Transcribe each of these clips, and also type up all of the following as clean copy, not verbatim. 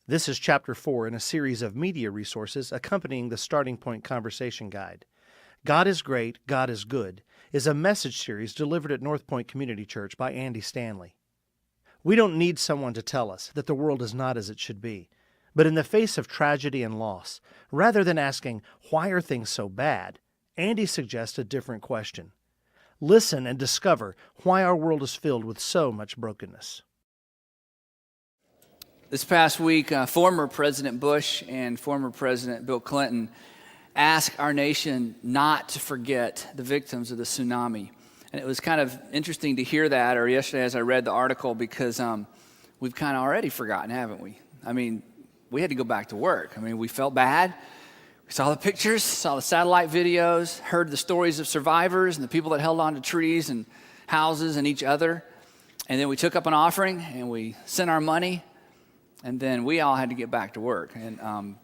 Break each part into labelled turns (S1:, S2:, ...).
S1: This is Chapter 4 in a series of media resources accompanying the Starting Point Conversation Guide. God is Great, God is Good is a message series delivered at North Point Community Church by Andy Stanley. We don't need someone to tell us that the world is not as it should be. But in the face of tragedy and loss, rather than asking, why are things so bad, Andy suggests a different question. Listen and discover why our world is filled with so much brokenness.
S2: This past week, former President Bush and former President Bill Clinton asked our nation not to forget the victims of the tsunami. And it was kind of interesting to hear that, or yesterday as I read the article, because we've kind of already forgotten, haven't we? I mean, we had to go back to work. I mean, we felt bad. We saw the pictures, saw the satellite videos, heard the stories of survivors and the people that held on to trees and houses and each other. And then we took up an offering and we sent our money. And then we all had to get back to work. And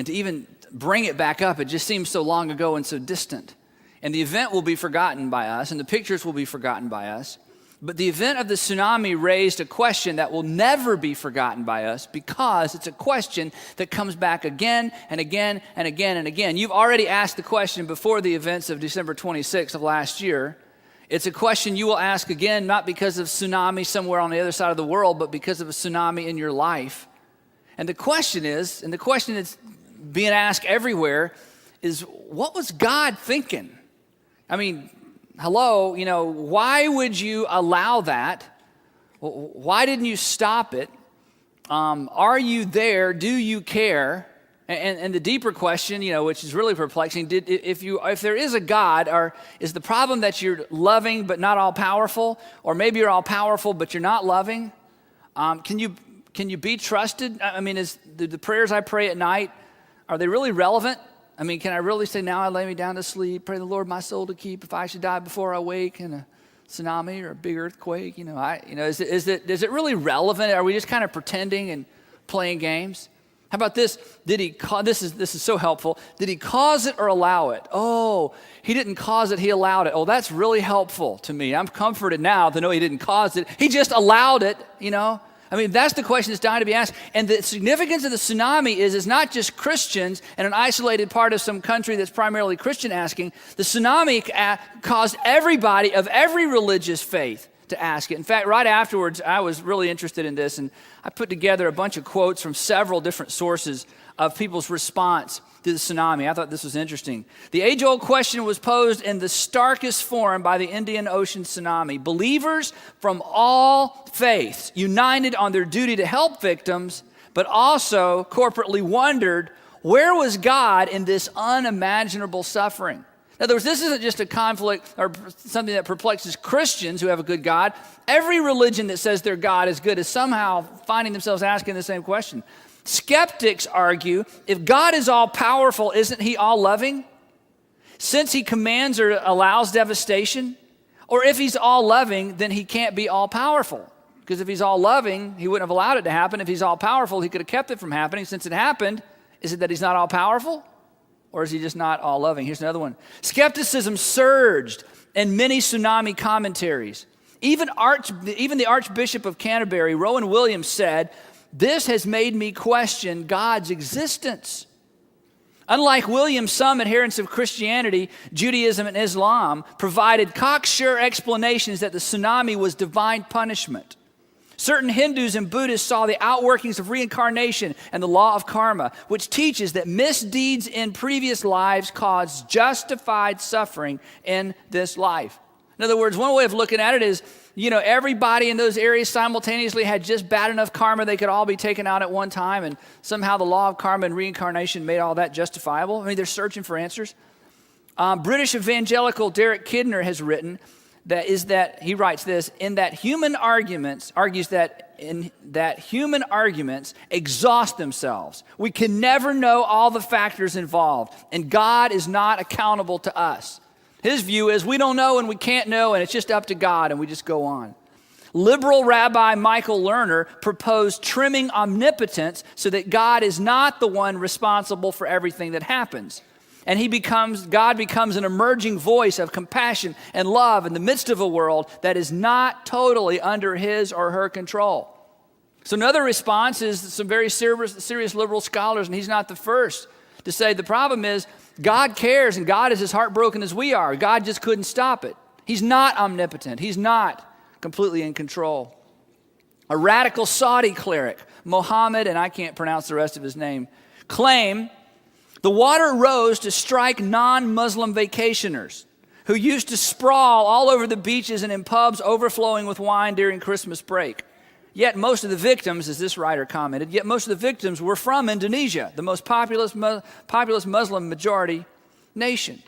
S2: to even bring it back up, it just seems so long ago and so distant. And the event will be forgotten by us, and the pictures will be forgotten by us. But the event of the tsunami raised a question that will never be forgotten by us, because it's a question that comes back again and again and again and again. You've already asked the question before the events of December 26th of last year. It's a question you will ask again, not because of tsunami somewhere on the other side of the world, but because of a tsunami in your life. And the question that's being asked everywhere is, what was God thinking? I mean, hello, why would you allow that? Why didn't you stop it? Are you there? Do you care? And the deeper question, which is really perplexing, if there is a God, is the problem that you're loving but not all powerful, or maybe you're all powerful but you're not loving? Can you be trusted? I mean, is the prayers I pray at night, are they really relevant? I mean, can I really say, now I lay me down to sleep, pray the Lord my soul to keep, if I should die before I wake in a tsunami or a big earthquake? Is it really relevant? Are we just kind of pretending and playing games? How about this? This is so helpful. Did he cause it or allow it? Oh, he didn't cause it, he allowed it. Oh, that's really helpful to me. I'm comforted now to know he didn't cause it. He just allowed it, I mean, that's the question that's dying to be asked. And the significance of the tsunami is not just Christians and an isolated part of some country that's primarily Christian asking. The tsunami caused everybody of every religious faith to ask it. In fact, right afterwards, I was really interested in this, and I put together a bunch of quotes from several different sources of people's response to the tsunami. I thought this was interesting. The age-old question was posed in the starkest form by the Indian Ocean tsunami. Believers from all faiths united on their duty to help victims, but also corporately wondered, where was God in this unimaginable suffering? In other words, this isn't just a conflict or something that perplexes Christians who have a good God. Every religion that says their God is good is somehow finding themselves asking the same question. Skeptics argue, if God is all powerful, isn't he all loving? Since he commands or allows devastation? Or if he's all loving, then he can't be all powerful. Because if he's all loving, he wouldn't have allowed it to happen. If he's all powerful, he could have kept it from happening. Since it happened, is it that he's not all powerful? Or is he just not all loving? Here's another one. Skepticism surged in many tsunami commentaries. Even the Archbishop of Canterbury, Rowan Williams, said, "This has made me question God's existence." Unlike Williams, some adherents of Christianity, Judaism, and Islam provided cocksure explanations that the tsunami was divine punishment. Certain Hindus and Buddhists saw the outworkings of reincarnation and the law of karma, which teaches that misdeeds in previous lives cause justified suffering in this life. In other words, one way of looking at it is, everybody in those areas simultaneously had just bad enough karma they could all be taken out at one time, and somehow the law of karma and reincarnation made all that justifiable. I mean, they're searching for answers. British evangelical Derek Kidner has written he writes this, human arguments exhaust themselves. We can never know all the factors involved, and God is not accountable to us. His view is we don't know and we can't know, and it's just up to God, and we just go on. Liberal Rabbi Michael Lerner proposed trimming omnipotence so that God is not the one responsible for everything that happens. And God becomes an emerging voice of compassion and love in the midst of a world that is not totally under his or her control. So another response is some very serious liberal scholars, and he's not the first, to say the problem is God cares and God is as heartbroken as we are. God just couldn't stop it. He's not omnipotent. He's not completely in control. A radical Saudi cleric, Mohammed, and I can't pronounce the rest of his name, claim the water rose to strike non-Muslim vacationers who used to sprawl all over the beaches and in pubs overflowing with wine during Christmas break. Yet most of the victims, as this writer commented, yet most of the victims were from Indonesia, the most populous Muslim majority nation.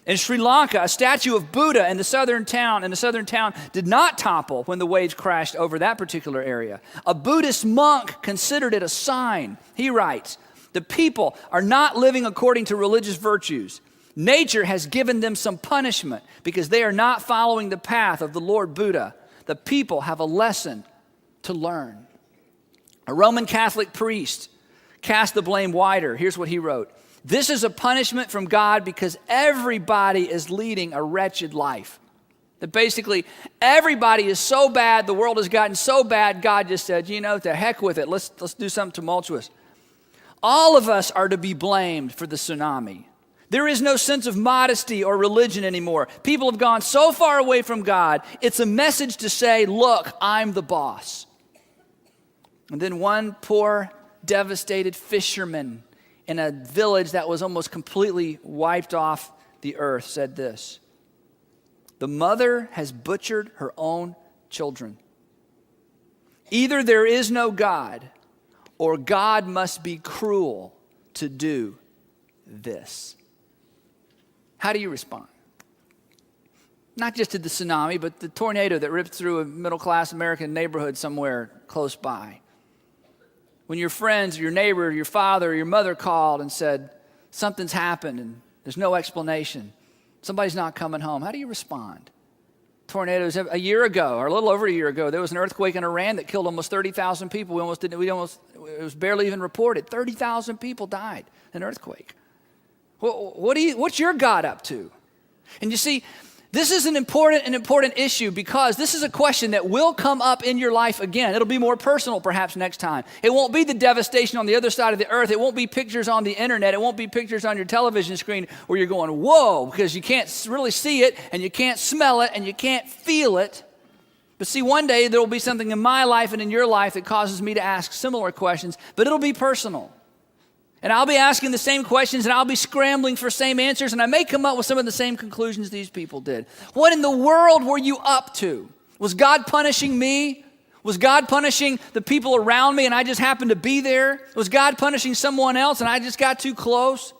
S2: In Sri Lanka, a statue of Buddha in the southern town did not topple when the waves crashed over that particular area. A Buddhist monk considered it a sign. He writes, "The people are not living according to religious virtues. Nature has given them some punishment because they are not following the path of the Lord Buddha. The people have a lesson to learn." A Roman Catholic priest cast the blame wider. Here's what he wrote. "This is a punishment from God because everybody is leading a wretched life." That basically everybody is so bad, the world has gotten so bad, God just said, to heck with it. Let's do something tumultuous. All of us are to be blamed for the tsunami. There is no sense of modesty or religion anymore. People have gone so far away from God, it's a message to say, look, I'm the boss. And then one poor, devastated fisherman in a village that was almost completely wiped off the earth said this: "The mother has butchered her own children. Either there is no God, or God must be cruel to do this." How do you respond? Not just to the tsunami, but the tornado that ripped through a middle-class American neighborhood somewhere close by. When your friends, your neighbor, your father, or your mother called and said, something's happened and there's no explanation. Somebody's not coming home. How do you respond? Tornadoes. A year ago, or a little over a year ago, there was an earthquake in Iran that killed almost 30,000 people. It was barely even reported. 30,000 people died in an earthquake. What's your God up to? And you see, this is an important issue because this is a question that will come up in your life again. It'll be more personal perhaps next time. It won't be the devastation on the other side of the earth. It won't be pictures on the internet. It won't be pictures on your television screen where you're going, whoa, because you can't really see it and you can't smell it and you can't feel it. But see, one day there will be something in my life and in your life that causes me to ask similar questions, but it'll be personal. And I'll be asking the same questions and I'll be scrambling for same answers, and I may come up with some of the same conclusions these people did. What in the world were you up to? Was God punishing me? Was God punishing the people around me and I just happened to be there? Was God punishing someone else and I just got too close?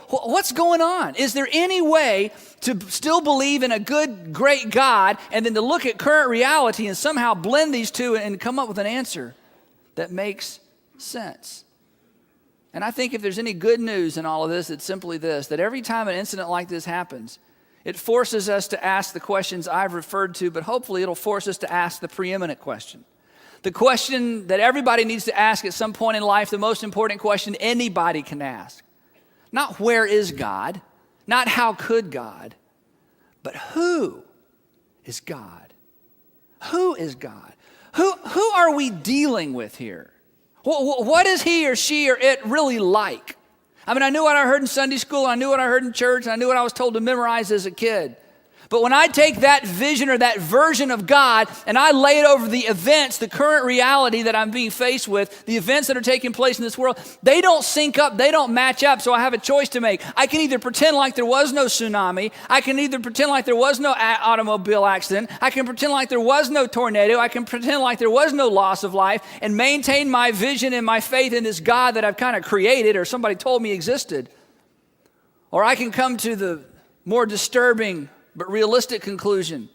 S2: What's going on? Is there any way to still believe in a good, great God and then to look at current reality and somehow blend these two and come up with an answer that makes sense? And I think if there's any good news in all of this, it's simply this, that every time an incident like this happens, it forces us to ask the questions I've referred to, but hopefully it'll force us to ask the preeminent question. The question that everybody needs to ask at some point in life, the most important question anybody can ask. Not where is God, not how could God, but who is God? Who is God? Who are we dealing with here? What is he or she or it really like? I mean, I knew what I heard in Sunday school, I knew what I heard in church, and I knew what I was told to memorize as a kid. But when I take that vision or that version of God and I lay it over the events, the current reality that I'm being faced with, the events that are taking place in this world, they don't sync up, they don't match up, so I have a choice to make. I can either pretend like there was no tsunami, I can either pretend like there was no automobile accident, I can pretend like there was no tornado, I can pretend like there was no loss of life and maintain my vision and my faith in this God that I've kind of created or somebody told me existed. Or I can come to the more disturbing but realistic conclusion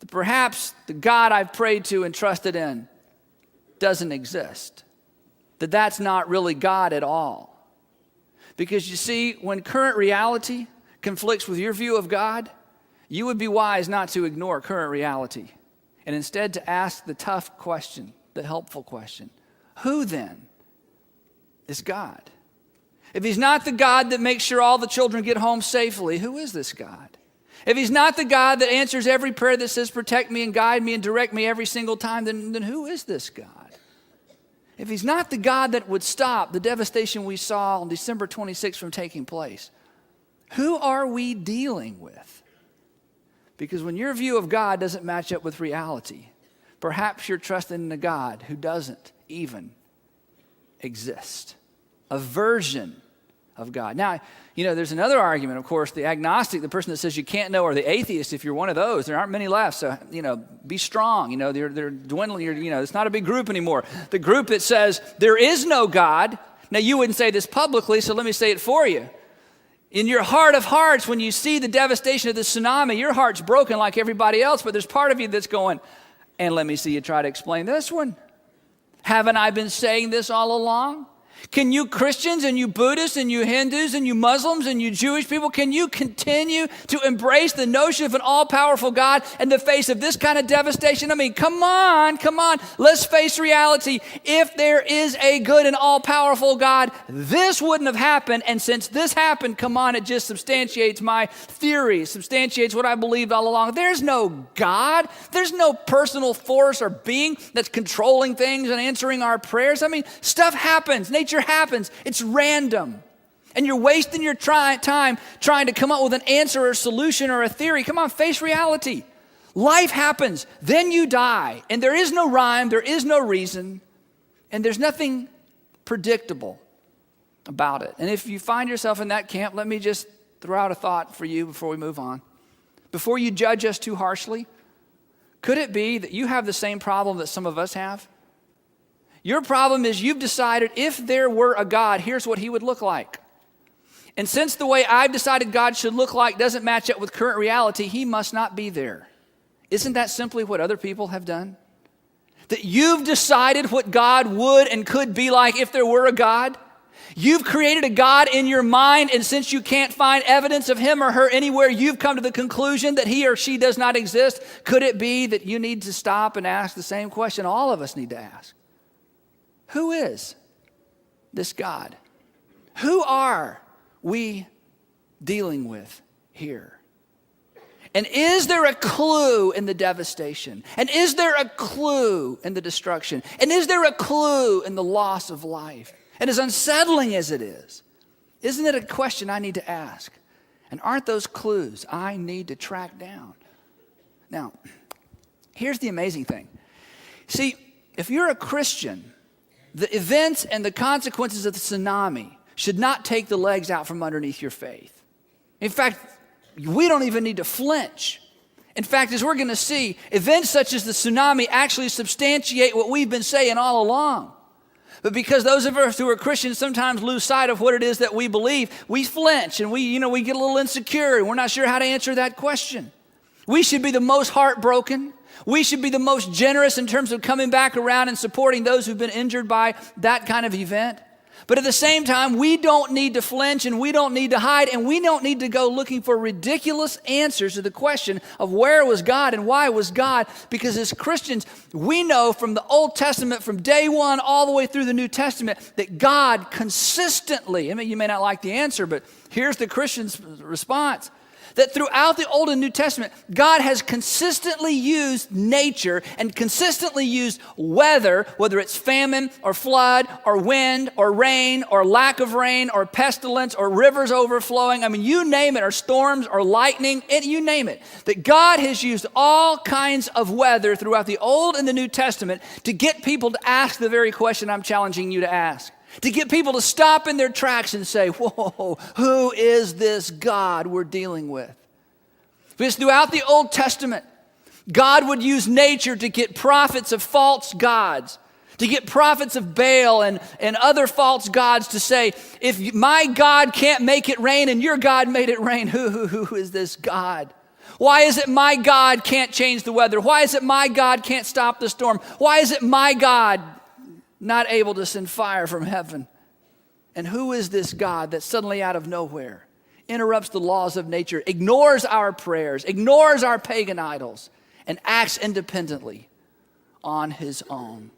S2: that perhaps the God I've prayed to and trusted in doesn't exist. That that's not really God at all. Because you see, when current reality conflicts with your view of God, you would be wise not to ignore current reality and instead to ask the tough question, the helpful question. Who then is God? If he's not the God that makes sure all the children get home safely, who is this God? If he's not the God that answers every prayer that says protect me and guide me and direct me every single time, then who is this God? if he's not the God that would stop the devastation we saw on December 26th from taking place, who are we dealing with? Because when your view of God doesn't match up with reality, perhaps you're trusting in a God who doesn't even exist, a version of God. Now, there's another argument, of course, the agnostic, the person that says you can't know, or the atheist, if you're one of those. There aren't many left, so, be strong. They're dwindling. It's not a big group anymore. The group that says there is no God, now you wouldn't say this publicly, so let me say it for you. In your heart of hearts, when you see the devastation of the tsunami, your heart's broken like everybody else, but there's part of you that's going, and let me see you try to explain this one. Haven't I been saying this all along? Can you Christians and you Buddhists and you Hindus and you Muslims and you Jewish people, can you continue to embrace the notion of an all-powerful God in the face of this kind of devastation? I mean, come on. Let's face reality. If there is a good and all-powerful God, this wouldn't have happened. And since this happened, come on, it just substantiates my theory, substantiates what I believed all along. There's no God. There's no personal force or being that's controlling things and answering our prayers. I mean, stuff happens. Nature happens. It's random. And you're wasting your time trying to come up with an answer or a solution or a theory. Come on, face reality. Life happens. Then you die. And there is no rhyme. There is no reason. And there's nothing predictable about it. And if you find yourself in that camp, let me just throw out a thought for you before we move on. Before you judge us too harshly, could it be that you have the same problem that some of us have? Your problem is you've decided if there were a God, here's what he would look like. And since the way I've decided God should look like doesn't match up with current reality, he must not be there. Isn't that simply what other people have done? That you've decided what God would and could be like if there were a God? You've created a God in your mind, and since you can't find evidence of him or her anywhere, you've come to the conclusion that he or she does not exist. Could it be that you need to stop and ask the same question all of us need to ask? Who is this God? Who are we dealing with here? And is there a clue in the devastation? And is there a clue in the destruction? And is there a clue in the loss of life? And as unsettling as it is, isn't it a question I need to ask? And aren't those clues I need to track down? Now, here's the amazing thing. See, if you're a Christian, the events and the consequences of the tsunami should not take the legs out from underneath your faith. In fact, we don't even need to flinch. In fact, as we're going to see, events such as the tsunami actually substantiate what we've been saying all along. But because those of us who are Christians sometimes lose sight of what it is that we believe, we flinch and we get a little insecure and we're not sure how to answer that question. We should be the most heartbroken. We should be the most generous in terms of coming back around and supporting those who've been injured by that kind of event. But at the same time, we don't need to flinch and we don't need to hide and we don't need to go looking for ridiculous answers to the question of where was God and why was God? Because as Christians, we know from the Old Testament, from day one all the way through the New Testament, that God consistently, I mean, you may not like the answer, but here's the Christian's response. That throughout the Old and New Testament, God has consistently used nature and consistently used weather, whether it's famine or flood or wind or rain or lack of rain or pestilence or rivers overflowing. I mean, you name it, or storms or lightning, you name it. That God has used all kinds of weather throughout the Old and the New Testament to get people to ask the very question I'm challenging you to ask. To get people to stop in their tracks and say, whoa, who is this God we're dealing with? Because throughout the Old Testament, God would use nature to get prophets of false gods, to get prophets of Baal and other false gods to say, if my God can't make it rain and your God made it rain, who is this God? Why is it my God can't change the weather? Why is it my God can't stop the storm? Why is it my God not able to send fire from heaven? And who is this God that suddenly out of nowhere interrupts the laws of nature, ignores our prayers, ignores our pagan idols, and acts independently on his own?